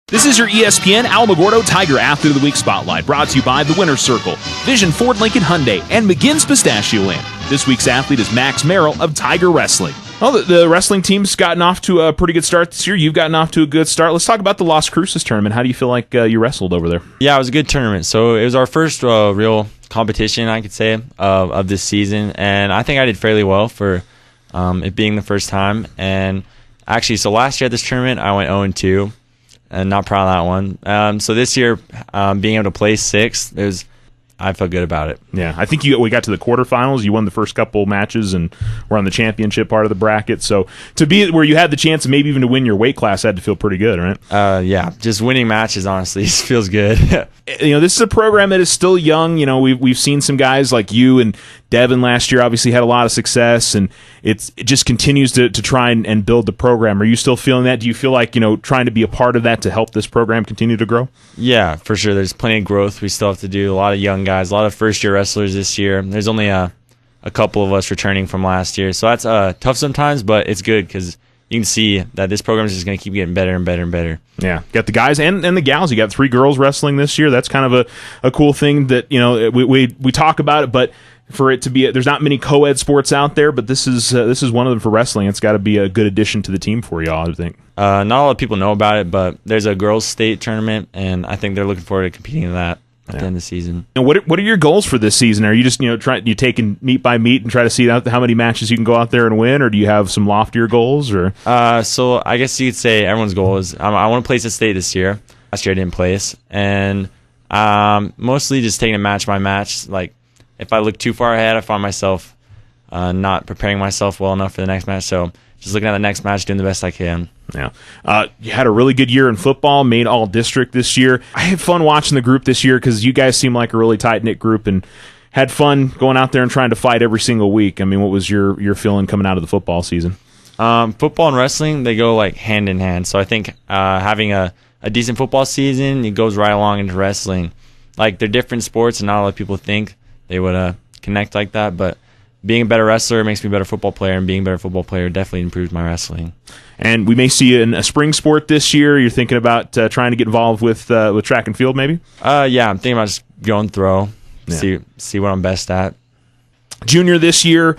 This is your ESPN Alamogordo Tiger Athlete of the Week Spotlight, brought to you by the Winner's Circle, Vision Ford Lincoln Hyundai, and McGinn's Pistachio Land. This week's athlete is Max Merrell of Tiger Wrestling. Well, the wrestling team's gotten off to a pretty good start this year. You've gotten off to a good start. Let's talk about the Las Cruces tournament. How do you feel like you wrestled over there? Yeah, it was a good tournament. So it was our first real competition, I could say, of this season, and I think I did fairly well for it being the first time. And actually, so last year at this tournament, I went 0-2. And not proud of that one. So this year, being able to place sixth, I felt good about it. Yeah, I think we got to the quarterfinals. You won the first couple matches, and we're on the championship part of the bracket. So to be where you had the chance, maybe even to win your weight class, had to feel pretty good, right? Yeah, just winning matches, honestly, feels good. This is a program that is still young. We've seen some guys like you and Devin last year obviously had a lot of success, and it just continues to try and build the program. Are you still feeling that? Do you feel like trying to be a part of that to help this program continue to grow? Yeah, for sure. There's plenty of growth we still have to do. A lot of young guys, a lot of first-year wrestlers this year. There's only a couple of us returning from last year, so that's tough sometimes, but it's good because you can see that this program is just going to keep getting better and better and better. Yeah, got the guys and the gals. You got 3 girls wrestling this year. That's kind of a cool thing that we talk about it, but for it to be there's not many co-ed sports out there, but this is one of them for wrestling. It's got to be a good addition to the team for y'all, I think. Not a lot of people know about it, but there's a girls' state tournament, and I think they're looking forward to competing in that at the end of the season. And what are your goals for this season? Are you just taking meet by meet and try to see how many matches you can go out there and win, or do you have some loftier goals? Or so I guess you could say everyone's goal is I want to place a state this year. Last year I didn't place, and mostly just taking it match by match. Like if I look too far ahead, I find myself not preparing myself well enough for the next match. So just looking at the next match, doing the best I can. Yeah. You had a really good year in football, made all district this year. I had fun watching the group this year because you guys seem like a really tight-knit group and had fun going out there and trying to fight every single week. I mean, what was your feeling coming out of the football season? Football and wrestling, they go like hand in hand. So I think having a decent football season, it goes right along into wrestling. Like they're different sports, and not a lot of people think they would connect like that, but being a better wrestler makes me a better football player, and being a better football player definitely improves my wrestling. And we may see you in a spring sport this year. You're thinking about trying to get involved with track and field, maybe? Yeah, I'm thinking about just going throw, see what I'm best at. Junior this year,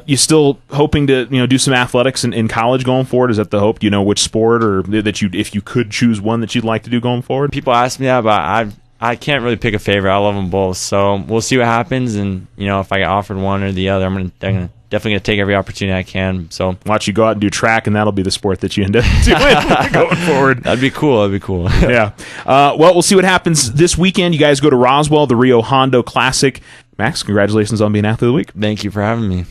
you still hoping to do some athletics in college going forward? Is that the hope? Do you know which sport, or that if you could choose one that you'd like to do going forward? People ask me that, but I can't really pick a favorite. I love them both, so we'll see what happens. And if I get offered one or the other, I'm definitely going to take every opportunity I can. So watch you go out and do track, and that'll be the sport that you end up doing going forward. That'd be cool. Yeah. Well, we'll see what happens this weekend. You guys go to Roswell, the Rio Hondo Classic. Max, congratulations on being Athlete of the Week. Thank you for having me.